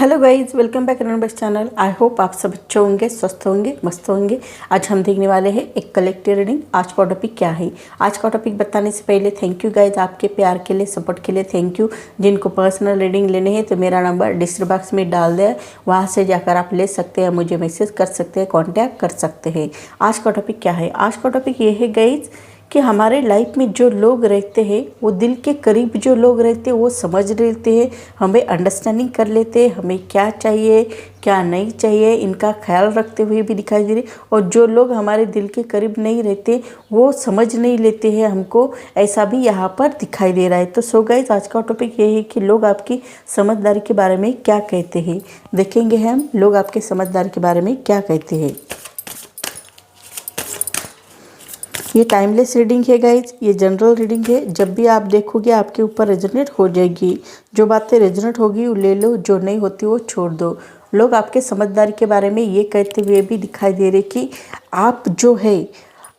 Hello guys, welcome back another channel. I hope आप सब अच्छे होंगे, स्वस्थ होंगे, मस्त होंगे। आज हम देखने वाले हैं एक कलेक्टिव रीडिंग। आज का टॉपिक क्या है? आज का टॉपिक बताने से पहले थैंक यू गाइज, आपके प्यार के लिए, सपोर्ट के लिए थैंक यू। जिनको पर्सनल रीडिंग लेने हैं तो मेरा नंबर डिस्क्रिप्शन बॉक्स में डाल दिया, वहाँ से जाकर आप ले सकते हैं, मुझे मैसेज कर सकते हैं, कॉन्टैक्ट कर सकते हैं। आज का टॉपिक क्या है? आज का टॉपिक ये है गाइज कि हमारे लाइफ में जो लोग रहते हैं, वो दिल के करीब जो लोग रहते हैं वो समझ लेते हैं, हमें अंडरस्टैंडिंग कर लेते हैं, हमें क्या चाहिए क्या नहीं चाहिए इनका ख्याल रखते हुए भी दिखाई दे रहे। और जो लोग हमारे दिल के करीब नहीं रहते वो समझ नहीं लेते हैं हमको, ऐसा भी यहाँ पर दिखाई दे रहा है। तो सो गाइस, आज का टॉपिक ये है कि लोग आपकी समझदारी के बारे में क्या कहते हैं। देखेंगे हम लोग आपके समझदारी के बारे में क्या कहते हैं। ये टाइमलेस रीडिंग है गाइज, ये जनरल रीडिंग है। जब भी आप देखोगे आपके ऊपर रेजोनेट हो जाएगी। जो बातें रेजोनेट होगी वो ले लो, जो नहीं होती वो छोड़ दो। लोग आपके समझदारी के बारे में ये कहते हुए भी दिखाई दे रहे कि आप जो है,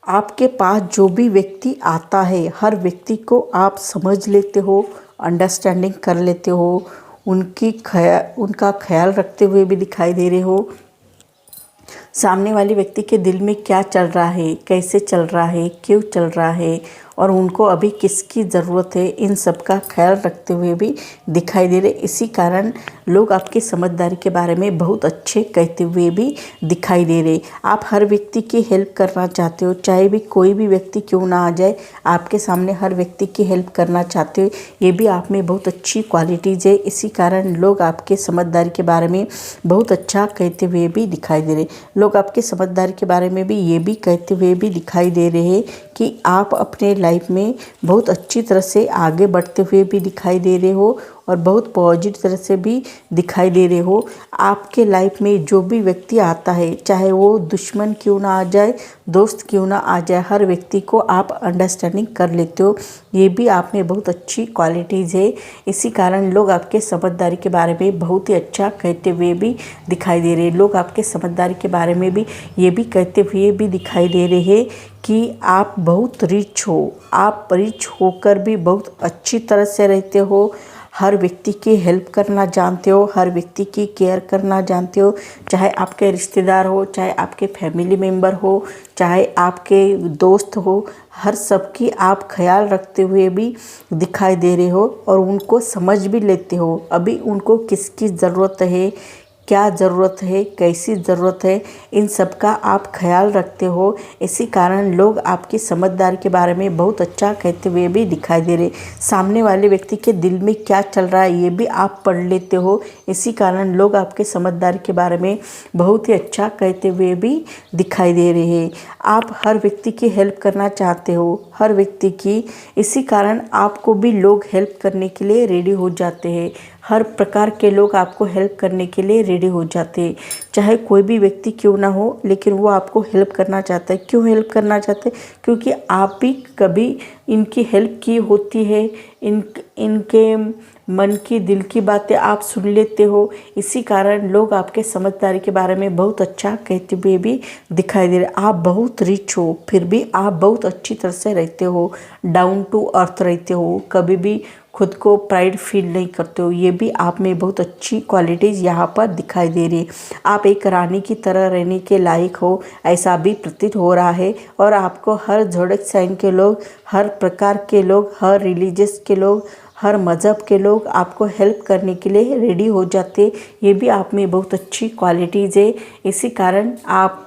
आपके पास जो भी व्यक्ति आता है हर व्यक्ति को आप समझ लेते हो, अंडरस्टैंडिंग कर लेते हो, उनका ख्याल रखते हुए भी दिखाई दे रहे हो। सामने वाले व्यक्ति के दिल में क्या चल रहा है, कैसे चल रहा है, क्यों चल रहा है और उनको अभी किसकी ज़रूरत है, इन सब का ख्याल रखते हुए भी दिखाई दे रहे। इसी कारण लोग आपकी समझदारी के बारे में बहुत अच्छे कहते हुए भी दिखाई दे रहे। आप हर व्यक्ति की हेल्प करना चाहते हो, चाहे भी कोई भी व्यक्ति क्यों ना आ जाए, आपके सामने हर व्यक्ति की हेल्प करना चाहते हो। ये भी आप में बहुत अच्छी क्वालिटीज़ है। इसी कारण लोग आपके समझदारी के बारे में बहुत अच्छा कहते हुए भी दिखाई दे रहे। लोग आपके समझदारी के बारे में भी ये भी कहते हुए भी दिखाई दे रहे हैं कि आप अपने लाइफ में बहुत अच्छी तरह से आगे बढ़ते हुए भी दिखाई दे रहे हो और बहुत पॉजिटिव तरह से भी दिखाई दे रहे हो। आपके लाइफ में जो भी व्यक्ति आता है, चाहे वो दुश्मन क्यों ना आ जाए, दोस्त क्यों ना आ जाए, हर व्यक्ति को आप अंडरस्टैंडिंग कर लेते हो। ये भी आप में बहुत अच्छी क्वालिटीज़ है। इसी कारण लोग आपके समझदारी के बारे में बहुत ही अच्छा कहते हुए भी दिखाई दे रहे हैं। लोग आपके समझदारी के बारे में भी ये भी कहते हुए भी दिखाई दे रहे हैं कि आप बहुत रिच हो, आप रिच होकर भी बहुत अच्छी तरह से रहते हो, हर व्यक्ति की हेल्प करना जानते हो, हर व्यक्ति की केयर करना जानते हो, चाहे आपके रिश्तेदार हो, चाहे आपके फैमिली मेम्बर हो, चाहे आपके दोस्त हो, हर सबकी आप ख्याल रखते हुए भी दिखाई दे रहे हो और उनको समझ भी लेते हो अभी उनको किसकी ज़रूरत है, क्या ज़रूरत है, कैसी ज़रूरत है, इन सब का आप ख्याल रखते हो। इसी कारण लोग आपकी समझदारी के बारे में बहुत अच्छा कहते हुए भी दिखाई दे रहे। सामने वाले व्यक्ति के दिल में क्या चल रहा है ये भी आप पढ़ लेते हो। इसी कारण लोग आपके समझदारी के बारे में बहुत ही अच्छा कहते हुए भी दिखाई दे रहे हैं। आप हर व्यक्ति की हेल्प करना चाहते हो, हर व्यक्ति की। इसी कारण आपको भी लोग हेल्प करने के लिए रेडी हो जाते हैं। हर प्रकार के लोग आपको हेल्प करने के लिए रेडी हो जाते हैं, चाहे कोई भी व्यक्ति क्यों ना हो, लेकिन वो आपको हेल्प करना चाहता है। क्यों हेल्प करना चाहते हैं? क्योंकि आप भी कभी इनकी हेल्प की होती है, इनके मन की दिल की बातें आप सुन लेते हो। इसी कारण लोग आपके समझदारी के बारे में बहुत अच्छा कहते हुए भी दिखाई दे रहे। आप बहुत रिच हो फिर भी आप बहुत अच्छी तरह से रहते हो, डाउन टू अर्थ रहते हो, कभी भी खुद को प्राइड फील नहीं करते हो। ये भी आप में बहुत अच्छी क्वालिटीज़ यहाँ पर दिखाई दे रही है। आप एक रानी की तरह रहने के लायक हो, ऐसा भी प्रतीत हो रहा है। और आपको हर ज़ोडिएक साइन के लोग, हर प्रकार के लोग, हर रिलीजियस के लोग, हर मज़हब के लोग आपको हेल्प करने के लिए रेडी हो जाते। ये भी आप में बहुत अच्छी क्वालिटीज़ है। इसी कारण आप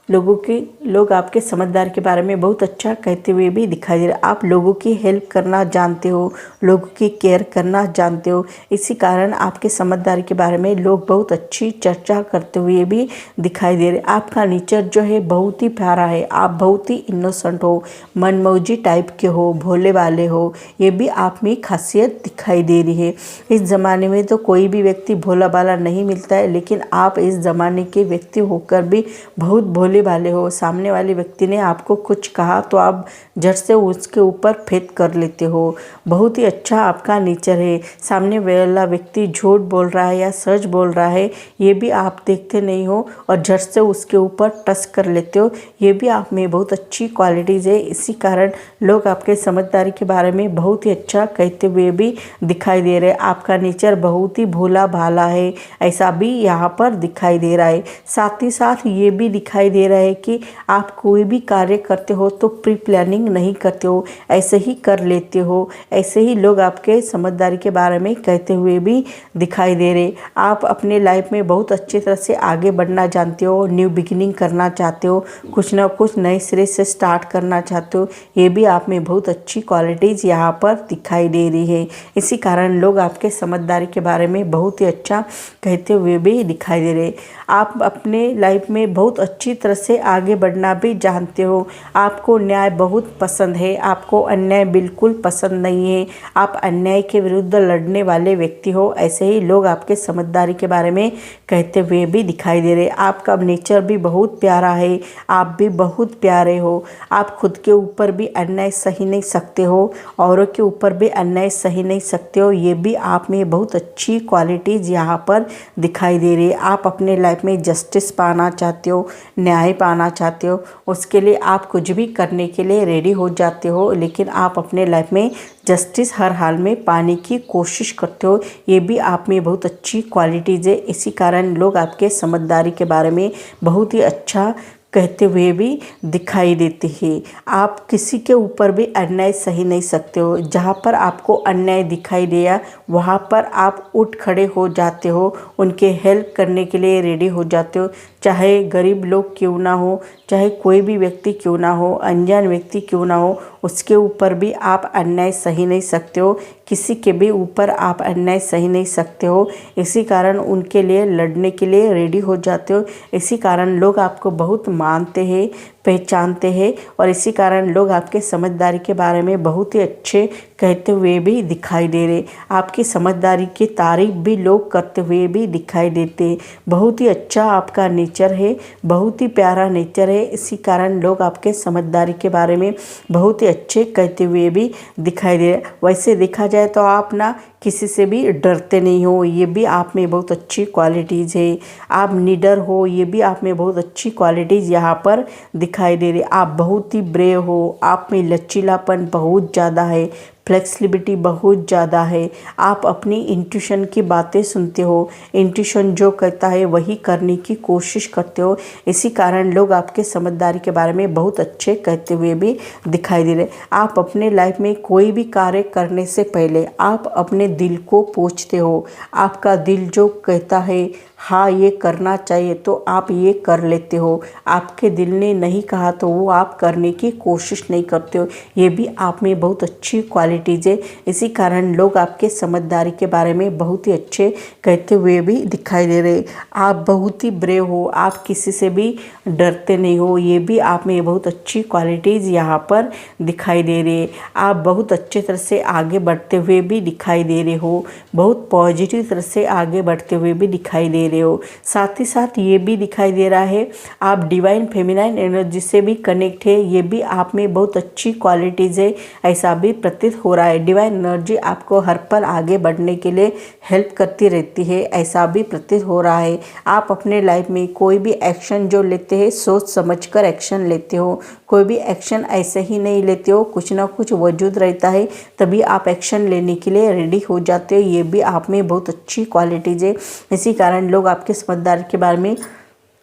लोग आपके समझदार के बारे में बहुत अच्छा कहते हुए भी दिखाई दे रहा है। आप लोगों की हेल्प करना जानते हो, लोगों की केयर करना जानते हो। इसी कारण आपके समझदारी के बारे में लोग बहुत अच्छी चर्चा करते हुए भी दिखाई दे रहे। आपका नेचर जो है बहुत ही प्यारा है, आप बहुत ही इनोसेंट हो, मनमौजी टाइप के हो, भोले वाले हो। ये भी आप में खासियत दिखाई दे रही है। इस ज़माने में तो कोई भी व्यक्ति भोला भाला नहीं मिलता है, लेकिन आप इस ज़माने के व्यक्ति होकर भी बहुत भोले भोले भाले हो, सामने वाले व्यक्ति ने आपको कुछ कहा तो आप झट से उसके ऊपर फेंक कर लेते हो। बहुत ही अच्छा आपका नेचर है। सामने वाला व्यक्ति झूठ बोल रहा है या सच बोल रहा है, ये भी आप देखते नहीं हो और झट से उसके ऊपर टच कर लेते हो। ये भी आप में बहुत अच्छी क्वालिटीज़ है। इसी कारण लोग आपके समझदारी के बारे में बहुत ही अच्छा कहते हुए भी दिखाई दे रहे हैं। आपका नेचर बहुत ही भोला भाला है, ऐसा भी यहाँ पर दिखाई दे रहा है। साथ ही साथ ये भी दिखाई दे रहा है कि आप कोई भी कार्य करते हो तो प्री प्लानिंग नहीं करते हो, ऐसे ही कर लेते हो। ऐसे ही लोग आपके समझदारी के बारे में कहते हुए भी दिखाई दे रहे। आप अपने लाइफ में बहुत अच्छी तरह से आगे बढ़ना जानते हो, न्यू बिगिनिंग करना चाहते हो, कुछ ना कुछ नए सिरे से स्टार्ट करना चाहते हो। ये भी आप में बहुत अच्छी क्वालिटीज़ यहाँ पर दिखाई दे रही है। इसी कारण लोग आपके समझदारी के बारे में बहुत ही अच्छा कहते हुए भी दिखाई दे रहे। आप अपने लाइफ में बहुत अच्छी तरह से आगे बढ़ना भी जानते हो। आपको न्याय बहुत पसंद है, आपको अन्याय बिल्कुल पसंद नहीं है। आप अन्याय के विरुद्ध लड़ने वाले व्यक्ति हो। ऐसे ही लोग आपके समझदारी के बारे में कहते हुए भी दिखाई दे रहे। आपका नेचर भी बहुत प्यारा है, आप भी बहुत प्यारे हो। आप खुद के ऊपर भी अन्याय सही नहीं सकते हो, औरों के ऊपर भी अन्याय सही नहीं सकते हो। ये भी आप में बहुत अच्छी क्वालिटीज़ यहाँ पर दिखाई दे रही है। आप अपने लाइफ में जस्टिस पाना चाहते हो, न्याय पाना चाहते हो, उसके लिए आप कुछ भी करने के लिए रेडी हो जाते हो। लेकिन आप अपने लाइफ में जस्टिस हर हाल में पाने की कोशिश करते हो। ये भी आप में बहुत अच्छी क्वालिटीज़ है। इसी कारण लोग आपके समझदारी के बारे में बहुत ही अच्छा कहते हुए भी दिखाई देते हैं। आप किसी के ऊपर भी अन्याय सही नहीं सकते हो। जहाँ पर आपको अन्याय दिखाई दिया वहाँ पर आप उठ खड़े हो जाते हो, उनके हेल्प करने के लिए रेडी हो जाते हो। चाहे गरीब लोग क्यों ना हो, चाहे कोई भी व्यक्ति क्यों ना हो, अनजान व्यक्ति क्यों ना हो, उसके ऊपर भी आप अन्याय सही नहीं सकते हो। किसी के भी ऊपर आप अन्याय सही नहीं सकते हो। इसी कारण उनके लिए लड़ने के लिए रेडी हो जाते हो। इसी कारण लोग आपको बहुत मानते हैं, पहचानते हैं और इसी कारण लोग आपके समझदारी के बारे में बहुत ही अच्छे कहते हुए भी दिखाई दे रहे। आपकी समझदारी की तारीफ भी लोग करते हुए भी दिखाई देते। बहुत ही अच्छा आपका नेचर है, बहुत ही प्यारा नेचर है। इसी कारण लोग आपके समझदारी के बारे में बहुत ही अच्छे कहते हुए भी दिखाई दे रहे। वैसे देखा जाए तो आप ना किसी से भी डरते नहीं हो, ये भी आप में बहुत अच्छी क्वालिटीज़ है। आप निडर हो, ये भी आप में बहुत अच्छी क्वालिटीज़ यहाँ पर दिखाई दे रही। आप बहुत ही ब्रेव हो, आप में लचीलापन बहुत ज़्यादा है, फ्लेक्सिबिलिटी बहुत ज़्यादा है। आप अपनी इंट्यूशन की बातें सुनते हो, इंट्यूशन जो कहता है वही करने की कोशिश करते हो। इसी कारण लोग आपके समझदारी के बारे में बहुत अच्छे कहते हुए भी दिखाई दे रहे। आप अपने लाइफ में कोई भी कार्य करने से पहले आप अपने दिल को पूछते हो। आपका दिल जो कहता है हाँ ये करना चाहिए तो आप ये कर लेते हो। आपके दिल ने नहीं कहा तो वो आप करने की कोशिश नहीं करते हो। ये भी आप में बहुत अच्छी क्वालिटीज़ है। इसी कारण लोग आपके समझदारी के बारे में बहुत ही अच्छे कहते हुए भी दिखाई दे रहे। आप बहुत ही ब्रेव हो, आप किसी से भी डरते नहीं हो। ये भी आप में बहुत अच्छी क्वालिटीज़ यहाँ पर दिखाई दे रही है। आप बहुत अच्छे तरह से आगे बढ़ते हुए भी दिखाई दे रहे हो, बहुत पॉजिटिव तरह से आगे बढ़ते हुए भी दिखाई दे रहे हो। साथ ही साथ ये भी दिखाई दे रहा है आप डिवाइन फेमिनाइन एनर्जी से भी कनेक्ट है। ये भी आप में बहुत अच्छी क्वालिटीज़ है, ऐसा भी प्रतीत हो रहा है। डिवाइन एनर्जी आपको हर पल आगे बढ़ने के लिए हेल्प करती रहती है, ऐसा भी प्रतीत हो रहा है। आप अपने लाइफ में कोई भी एक्शन जो लेते हैं सोच समझकर एक्शन लेते हो। कोई भी एक्शन ऐसे ही नहीं लेते हो, कुछ ना कुछ वजूद रहता है तभी आप एक्शन लेने के लिए रेडी हो जाते हो। ये भी आप में बहुत अच्छी क्वालिटीज़ है। इसी कारण लोग आपके समझदारी के बारे में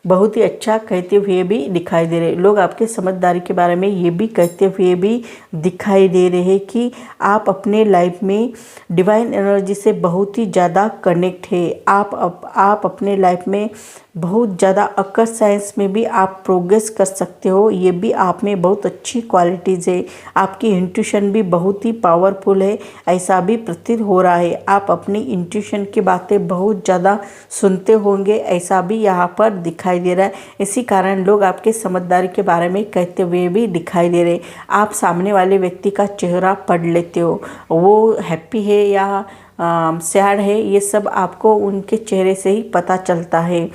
बहुत ही अच्छा कहते हुए भी दिखाई दे रहे। लोग आपके समझदारी के बारे में ये भी कहते हुए भी दिखाई दे रहे हैं कि आप अपने लाइफ में डिवाइन एनर्जी से बहुत ही ज़्यादा कनेक्ट है। आप अपने लाइफ में बहुत ज़्यादा अकर साइंस में भी आप प्रोग्रेस कर सकते हो। ये भी आप में बहुत अच्छी क्वालिटीज़ है। आपकी इंट्यूशन भी बहुत ही पावरफुल है, ऐसा भी प्रतीत हो रहा है। आप अपनी इंट्यूशन की बातें बहुत ज़्यादा सुनते होंगे, ऐसा भी यहाँ पर दिखाई दे रहा है। इसी कारण लोग आपके समझदारी के बारे में कहते हुए भी दिखाई दे रहे। आप सामने वाले व्यक्ति का चेहरा पढ़ लेते हो, वो हैप्पी है या सैड है, ये सब आपको उनके चेहरे से ही पता चलता है।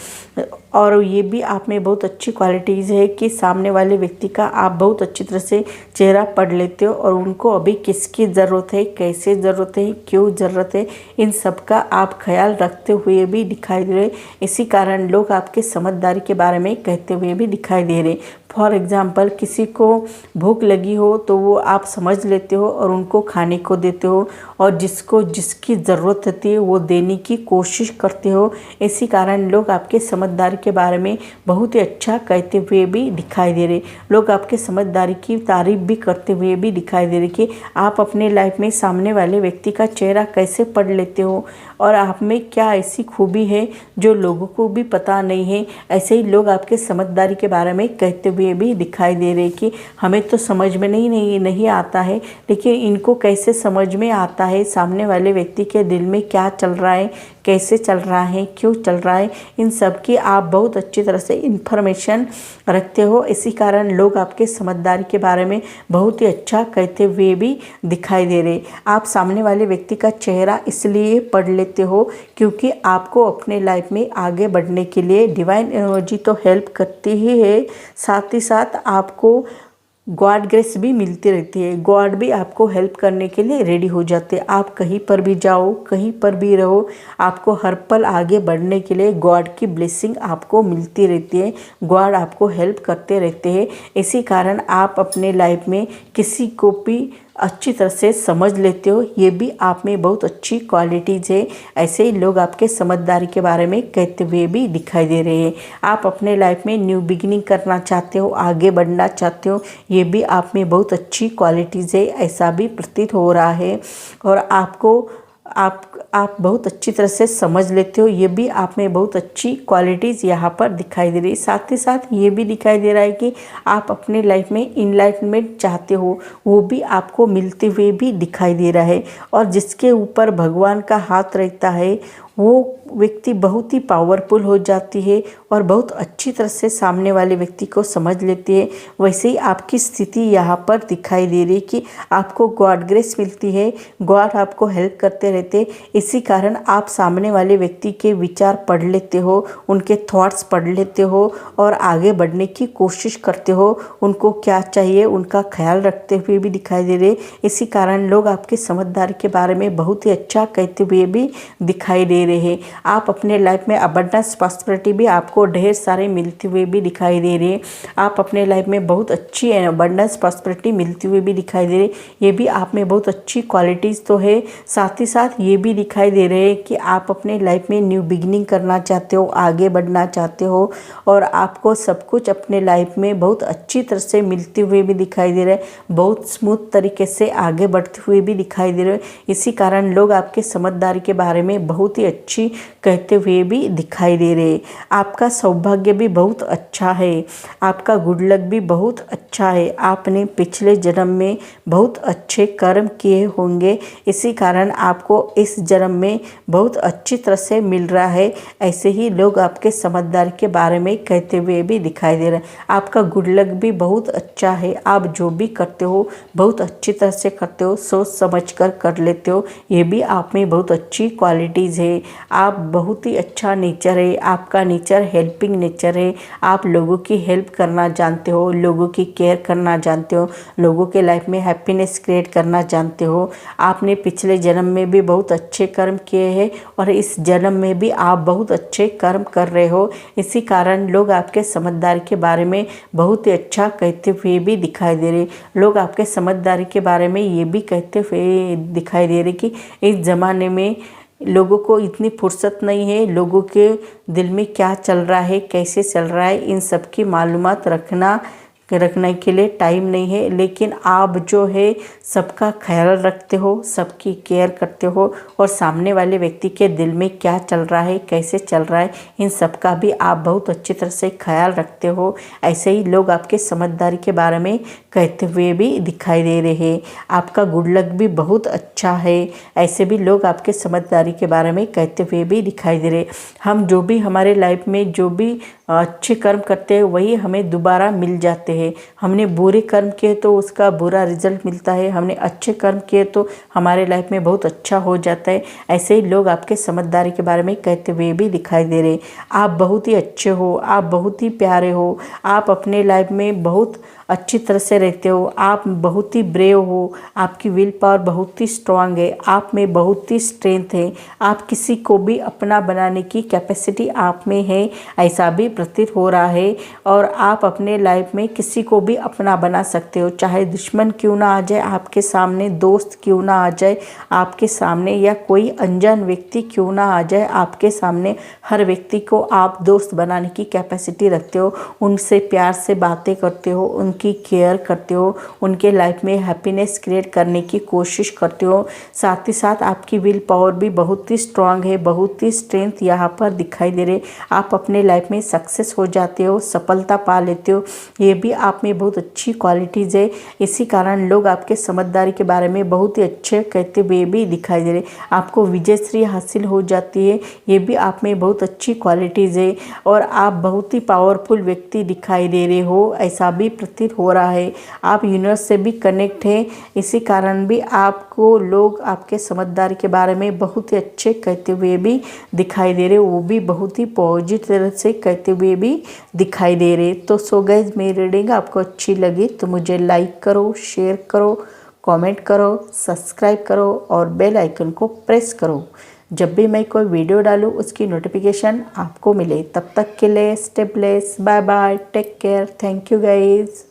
और ये भी आप में बहुत अच्छी क्वालिटीज़ है कि सामने वाले व्यक्ति का आप बहुत अच्छी तरह से चेहरा पढ़ लेते हो और उनको अभी किसकी ज़रूरत है, कैसे ज़रूरत है, क्यों ज़रूरत है, इन सब का आप ख्याल रखते हुए भी दिखाई दे रहे। इसी कारण लोग आपके समझदारी के बारे में कहते हुए भी दिखाई दे रहे। फॉर एग्ज़ाम्पल, किसी को भूख लगी हो तो वो आप समझ लेते हो और उनको खाने को देते हो, और जिसको जिसकी ज़रूरत होती है वो देने की कोशिश करते हो। इसी कारण लोग आपके समझदारी के बारे में बहुत ही अच्छा कहते हुए भी दिखाई दे रहे। लोग आपके समझदारी की तारीफ भी करते हुए भी दिखाई दे रहे कि आप अपने लाइफ में सामने वाले व्यक्ति का चेहरा कैसे पढ़ लेते हो और आप में क्या ऐसी खूबी है जो लोगों को भी पता नहीं है। ऐसे ही लोग आपके समझदारी के बारे में कहते हुए भी दिखाई दे रहे कि हमें तो समझ में नहीं आता है, लेकिन इनको कैसे समझ में आता है सामने वाले व्यक्ति के दिल में क्या चल रहा है, कैसे चल रहा है, क्यों चल रहा है, इन सब की आप बहुत अच्छी तरह से इन्फॉर्मेशन रखते हो। इसी कारण लोग आपके समझदारी के बारे में बहुत ही अच्छा कहते हुए भी दिखाई दे रहे। आप सामने वाले व्यक्ति का चेहरा इसलिए पढ़ लेते हो क्योंकि आपको अपने लाइफ में आगे बढ़ने के लिए डिवाइन एनर्जी तो हेल्प करती ही है, साथ ही साथ आपको गॉड ग्रेस भी मिलती रहती है। गॉड भी आपको हेल्प करने के लिए रेडी हो जाते हैं। आप कहीं पर भी जाओ, कहीं पर भी रहो, आपको हर पल आगे बढ़ने के लिए गॉड की ब्लेसिंग आपको मिलती रहती है। गॉड आपको हेल्प करते रहते हैं। इसी कारण आप अपने लाइफ में किसी को भी अच्छी तरह से समझ लेते हो, ये भी आप में बहुत अच्छी क्वालिटीज़ है। ऐसे ही लोग आपके समझदारी के बारे में कहते हुए भी दिखाई दे रहे हैं। आप अपने लाइफ में न्यू बिगिनिंग करना चाहते हो, आगे बढ़ना चाहते हो, ये भी आप में बहुत अच्छी क्वालिटीज़ है, ऐसा भी प्रतीत हो रहा है। और आप बहुत अच्छी तरह से समझ लेते हो, ये भी आप में बहुत अच्छी क्वालिटीज़ यहाँ पर दिखाई दे रही है। साथ ही साथ ये भी दिखाई दे रहा है कि आप अपने लाइफ में इनलाइटमेंट चाहते हो, वो भी आपको मिलते हुए भी दिखाई दे रहा है। और जिसके ऊपर भगवान का हाथ रहता है वो व्यक्ति बहुत ही पावरफुल हो जाती है और बहुत अच्छी तरह से सामने वाले व्यक्ति को समझ लेती है। वैसे ही आपकी स्थिति यहाँ पर दिखाई दे रही है कि आपको गॉड ग्रेस मिलती है, गॉड आपको हेल्प करते रहते। इसी कारण आप सामने वाले व्यक्ति के विचार पढ़ लेते हो, उनके थॉट्स पढ़ लेते हो और आगे बढ़ने की कोशिश करते हो। उनको क्या चाहिए उनका ख्याल रखते हुए भी दिखाई दे रहे। इसी कारण लोग आपके समझदारी के बारे में बहुत ही अच्छा कहते हुए भी दिखाई दे रहे। आप अपने लाइफ में अबंडेंस प्रॉस्पेरिटी भी आपको ढेर सारे मिलते हुए भी दिखाई दे रहे। आप अपने लाइफ में बहुत अच्छी अबंडेंस प्रॉस्पेरिटी मिलती हुई भी दिखाई दे रही। ये भी आप में बहुत अच्छी क्वालिटीज़ तो है। साथ ही साथ ये भी दिखाई दे रहे हैं कि आप अपने लाइफ में न्यू बिगिनिंग करना चाहते हो, आगे बढ़ना चाहते हो और आपको सब कुछ अपने लाइफ में बहुत अच्छी तरह से मिलते हुए भी दिखाई दे रहे हैं, बहुत स्मूथ तरीके से आगे बढ़ते हुए भी दिखाई दे रहे हैं। इसी कारण लोग आपके समझदारी के बारे में बहुत ही अच्छी कहते हुए भी दिखाई दे रहे। आपका सौभाग्य भी बहुत अच्छा है, आपका गुड लक भी बहुत अच्छा है। आपने पिछले जन्म में बहुत अच्छे कर्म किए होंगे, इसी कारण आपको इस जन्म में बहुत अच्छी तरह से मिल रहा है। ऐसे ही लोग आपके समझदारी के बारे में कहते हुए भी दिखाई दे रहे हैं। आपका गुड लक भी बहुत अच्छा है। आप जो भी करते हो बहुत अच्छी तरह से करते हो, सोच समझ कर लेते हो। ये भी आप में बहुत अच्छी क्वालिटीज़ है। आप बहुत ही अच्छा नेचर है, आपका नेचर हेल्पिंग नेचर है। आप लोगों की हेल्प करना जानते हो, लोगों की केयर करना जानते हो, लोगों के लाइफ में हैप्पीनेस क्रिएट करना जानते हो। आपने पिछले जन्म में भी बहुत अच्छे कर्म किए हैं और इस जन्म में भी आप बहुत अच्छे कर्म कर रहे हो। इसी कारण लोग आपके समझदारी के बारे में बहुत ही अच्छा कहते हुए भी दिखाई दे रहे। लोग आपके समझदारी के बारे में ये भी कहते हुए दिखाई दे रहे कि इस ज़माने में लोगों को इतनी फुर्सत नहीं है, लोगों के दिल में क्या चल रहा है, कैसे चल रहा है, इन सब की मालूमात रखने के लिए टाइम नहीं है। लेकिन आप जो है सबका ख्याल रखते हो, सबकी केयर करते हो और सामने वाले व्यक्ति के दिल में क्या चल रहा है, कैसे चल रहा है, इन सब का भी आप बहुत अच्छी तरह से ख्याल रखते हो। ऐसे ही लोग आपके समझदारी के बारे में कहते हुए भी दिखाई दे रहे हैं। आपका गुड लक भी बहुत अच्छा है। ऐसे भी लोग आपके समझदारी के बारे में कहते हुए भी दिखाई दे रहे। हम जो भी हमारे लाइफ में जो भी अच्छे कर्म करते हैं वही हमें दोबारा मिल जाते हैं। हैं। हमने बुरे कर्म किए तो उसका बुरा रिजल्ट मिलता है, हमने अच्छे कर्म किए तो हमारे लाइफ में बहुत अच्छा हो जाता है। ऐसे ही लोग आपके समझदारी के बारे में कहते हुए भी दिखाई दे रहे। आप बहुत ही अच्छे हो, आप बहुत ही प्यारे हो, आप अपने लाइफ में बहुत अच्छी तरह से रहते हो, आप बहुत ही ब्रेव हो, आपकी विल पावर बहुत ही स्ट्रांग है, आप में बहुत ही स्ट्रेंथ है, आप किसी को भी अपना बनाने की कैपेसिटी आप में है, ऐसा भी प्रतीत हो रहा है। और आप अपने लाइफ में किसी को भी अपना बना सकते हो, चाहे दुश्मन क्यों ना आ जाए आपके सामने, दोस्त क्यों ना आ जाए आपके सामने, या कोई अनजान व्यक्ति क्यों ना आ जाए आपके सामने, हर व्यक्ति को आप दोस्त बनाने की कैपेसिटी रखते हो। उनसे प्यार से बातें करते हो, उनकी केयर करते हो, उनके लाइफ में हैप्पीनेस क्रिएट करने की कोशिश करते हो। साथ ही साथ आपकी विल पावर भी बहुत ही स्ट्रांग है, बहुत ही स्ट्रेंथ यहाँ पर दिखाई दे रहे। आप अपने लाइफ में सक्सेस हो जाते हो, सफलता पा लेते हो, ये भी आप में बहुत अच्छी क्वालिटीज़ है। इसी कारण लोग आपके समझदारी के बारे में बहुत ही अच्छे कहते हुए भी दिखाई दे रहे। आपको विजयश्री हासिल हो जाती है, ये भी आप में बहुत अच्छी क्वालिटीज़ है। और आप बहुत ही पावरफुल व्यक्ति दिखाई दे रहे हो, ऐसा भी प्रतीत हो रहा है। आप यूनिवर्स से भी कनेक्ट हैं, इसी कारण भी आपको लोग आपके समझदारी के बारे में बहुत ही अच्छे कहते हुए भी दिखाई दे रहे, वो भी बहुत ही पॉजिटिव तरह से कहते हुए भी दिखाई दे रहे। तो सो गाइस, मेरी रीडिंग आपको अच्छी लगी तो मुझे लाइक करो, शेयर करो, कमेंट करो, सब्सक्राइब करो और बेल आइकन को प्रेस करो। जब भी मैं कोई वीडियो डालूँ उसकी नोटिफिकेशन आपको मिले। तब तक के लिए stay blessed, bye bye, take care, thank you guys.